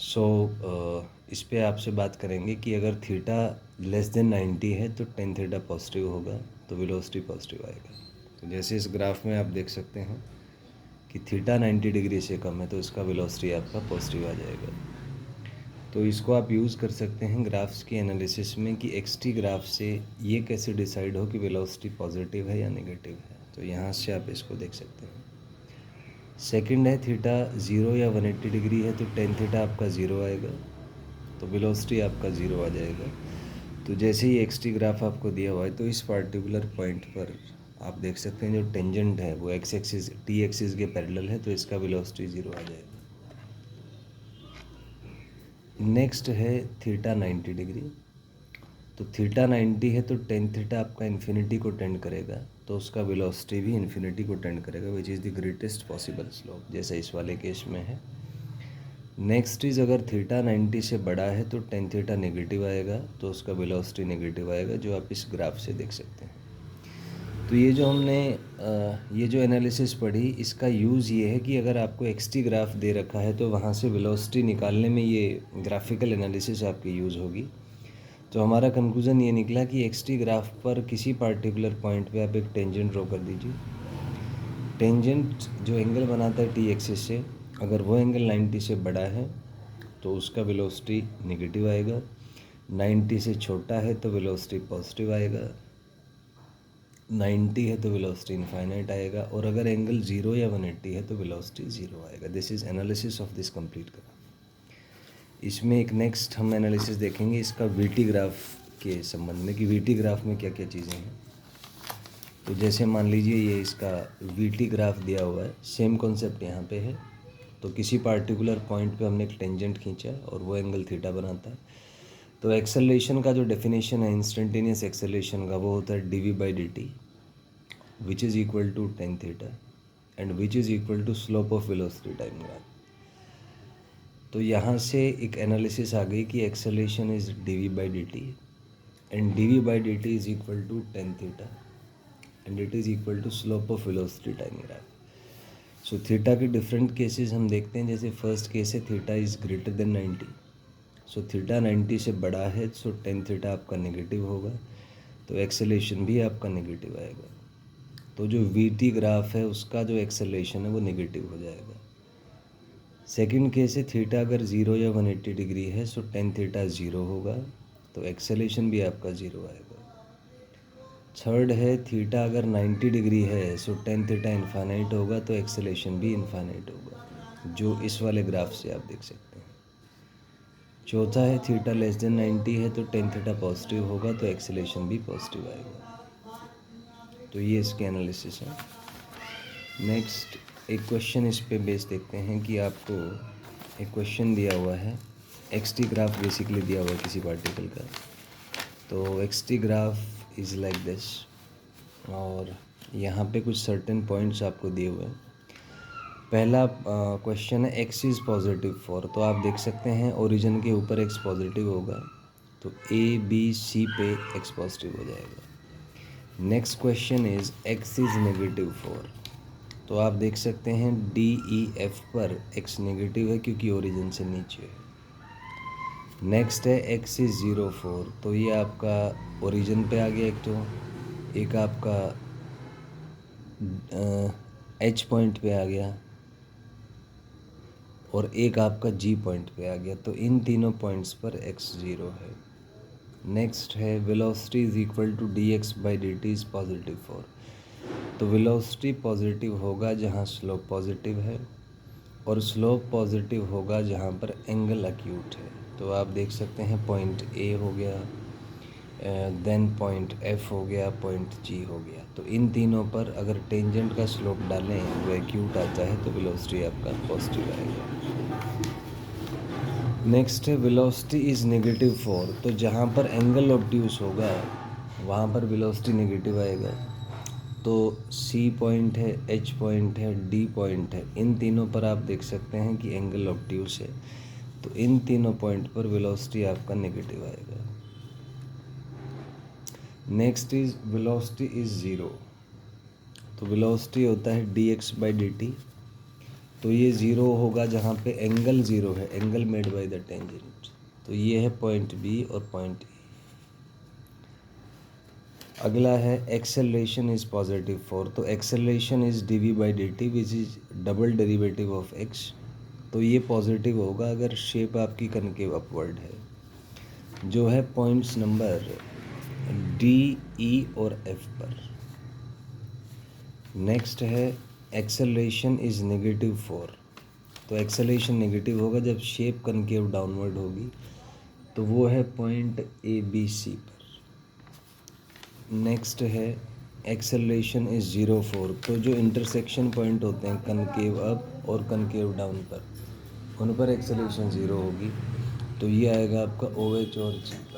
सो इस पे आपसे बात करेंगे कि अगर थीटा लेस देन 90 है तो टेन थीटा पॉजिटिव होगा, तो वेलोसिटी पॉजिटिव आएगा। तो जैसे इस ग्राफ में आप देख सकते हैं कि थीटा 90 डिग्री से कम है तो इसका वेलोसिटी आपका पॉजिटिव आ जाएगा। तो इसको आप यूज़ कर सकते हैं ग्राफ्स की एनालिसिस में कि एक्स टी ग्राफ से ये कैसे डिसाइड हो कि वेलोसिटी पॉजिटिव है या नेगेटिव है। तो यहाँ से आप इसको देख सकते हैं। सेकंड है थीटा 0 या 180 डिग्री है तो टेन थीटा आपका 0 आएगा, तो वेलोसिटी आपका 0 आ जाएगा। तो जैसे ही एक्स टी ग्राफ आपको दिया हुआ है तो इस पार्टिकुलर पॉइंट पर आप देख सकते हैं जो टेंजेंट है वो एक्स एक्सिस टी एक्सिस के पैरेलल है, तो इसका वेलोसिटी 0 आ जाएगा। नेक्स्ट है थीटा 90 डिग्री। तो थीटा 90 है तो टेन थीटा आपका इन्फिनिटी को टेंड करेगा, तो उसका वेलोसिटी भी इन्फिनिटी को टेंड करेगा, which is the greatest possible slope, जैसे इस वाले केस में है। नेक्स्ट इज़ अगर थीटा 90 से बड़ा है तो टेन थीटा नेगेटिव आएगा, तो उसका वेलोसिटी नेगेटिव आएगा, जो आप इस ग्राफ से देख सकते हैं। तो ये जो हमने ये जो एनालिसिस पढ़ी, इसका यूज़ ये है कि अगर आपको एक्स टी ग्राफ दे रखा है तो वहाँ से वेलोसिटी निकालने में ये ग्राफिकल एनालिसिस आपकी यूज़ होगी। तो हमारा कंक्लूज़न ये निकला कि एक्स टी ग्राफ पर किसी पार्टिकुलर पॉइंट पे आप एक टेंजेंट ड्रॉ कर दीजिए। टेंजेंट जो एंगल बनाता है टी एक्सिस से, अगर वो एंगल 90 से बड़ा है तो उसका वेलोसिटी नेगेटिव आएगा, 90 से छोटा है तो वेलोसिटी पॉजिटिव आएगा, 90 है तो वेलोसिटी इनफाइनाइट आएगा, और अगर एंगल 0 या 180 है तो वेलोसिटी 0 आएगा। This is analysis of this complete graph. इसमें एक नेक्स्ट हम एनालिसिस देखेंगे इसका वीटी ग्राफ के संबंध में कि वीटी ग्राफ में क्या क्या चीज़ें हैं। तो जैसे मान लीजिए ये इसका वीटी ग्राफ दिया हुआ है, सेम कॉन्सेप्ट यहाँ पे है। तो किसी पार्टिकुलर पॉइंट पे हमने एक टेंजेंट खींचा और वो एंगल थीटा बनाता है। तो एक्सेलरेशन का जो डेफिनेशन है इंस्टेंटेनियस एक्सेलरेशन का, वो होता है dv/dt which is equal to tan theta and which is equal to slope of velocity time graph. तो यहाँ से एक एनालिसिस आ गई कि acceleration is dv/dt and dv/dt is equal to tan theta and it is equal to slope of velocity time graph. So theta के different cases हम देखते हैं। जैसे फर्स्ट केस है theta is greater than 90। So theta 90 से बड़ा है, सो tan theta आपका नेगेटिव होगा, तो एक्सेलरेशन भी आपका नेगेटिव आएगा। तो जो वी टी ग्राफ है उसका जो एक्सेलरेशन है वो नेगेटिव हो जाएगा। सेकंड केस है थीटा अगर 0 या 180 डिग्री है, सो टेन थीटा 0 होगा, तो एक्सेलरेशन भी आपका 0 आएगा। थर्ड है थीटा अगर 90 डिग्री है, सो टेन थीटा इनफाइनाइट होगा, तो एक्सेलरेशन भी इनफाइनाइट होगा, जो इस वाले ग्राफ से आप देख सकते हैं। चौथा है थीटा लेस देन 90 है तो टेन थीटा पॉजिटिव होगा, तो एक्सेलरेशन भी पॉजिटिव आएगा। तो ये इसके एनालिसिस है। नेक्स्ट एक क्वेश्चन इस पे बेस देखते हैं कि आपको एक क्वेश्चन दिया हुआ है, एक्स टी ग्राफ बेसिकली दिया हुआ है किसी पार्टिकल का। तो x T graph is like this, और यहाँ पे कुछ सर्टेन पॉइंट्स आपको दिए हुए हैं। पहला क्वेश्चन है एक्स इज़ पॉजिटिव फॉर, तो आप देख सकते हैं ओरिजिन के ऊपर एक्स पॉजिटिव होगा, तो ए बी सी पे एक्स पॉजिटिव हो जाएगा। Next question is x is negative for, तो आप देख सकते हैं डी ई एफ पर एक्स नेगेटिव है क्योंकि ओरिजिन से नीचे है। नेक्स्ट है एक्स इज़ 0 4, तो ये आपका ओरिजिन पे आ गया एक आपका एच पॉइंट पे आ गया, और एक आपका जी पॉइंट पे आ गया, तो इन तीनों पॉइंट्स पर x 0 है। नेक्स्ट है velocity is equal to dx/dt is positive for, तो वेलोसिटी पॉजिटिव होगा जहाँ स्लोप पॉजिटिव है, और स्लोप पॉजिटिव होगा जहाँ पर एंगल एक्यूट है। तो आप देख सकते हैं पॉइंट ए हो गया, देन पॉइंट एफ हो गया, पॉइंट जी हो गया। तो इन तीनों पर अगर टेंजेंट का स्लोप डालें वो एक्यूट आता है, तो वेलोसिटी आपका पॉजिटिव आएगा। नेक्स्ट है वेलोसिटी इज़ नेगेटिव फॉर, तो जहाँ पर एंगल ऑब्ट्यूस होगा वहाँ पर वेलोसिटी नेगेटिव आएगा। तो सी पॉइंट है, एच पॉइंट है, डी पॉइंट है, इन तीनों पर आप देख सकते हैं कि एंगल ऑब्ट्यूस है, तो इन तीनों पॉइंट पर वेलोसिटी आपका नेगेटिव आएगा। नेक्स्ट इज वेलोसिटी इज़ 0, तो वेलोसिटी होता है dx/dt तो ये ज़ीरो होगा जहाँ पे एंगल ज़ीरो है, angle made by the tangent. तो ये है पॉइंट बी और पॉइंट ए। अगला है एक्सेलरेशन इज़ पॉजिटिव 4, तो acceleration is D V by D T which is double derivative of X. तो ये पॉजिटिव होगा अगर शेप आपकी कनकेव अपवर्ड है, जो है पॉइंट्स नंबर डी, ई और एफ पर। नेक्स्ट है एक्सेलरेशन इज़ नेगेटिव 4, तो एक्सेलरेशन नेगेटिव होगा जब शेप कनकेव डाउनवर्ड होगी, तो वो है पॉइंट ए बी सी पर। नेक्स्ट है एक्सेलरेशन इज़ 0 4, तो जो इंटरसेक्शन पॉइंट होते हैं कनकेव अप और कनकेव डाउन पर, उन पर एक्सेलरेशन 0 होगी, तो ये आएगा आपका ओ एच और जी।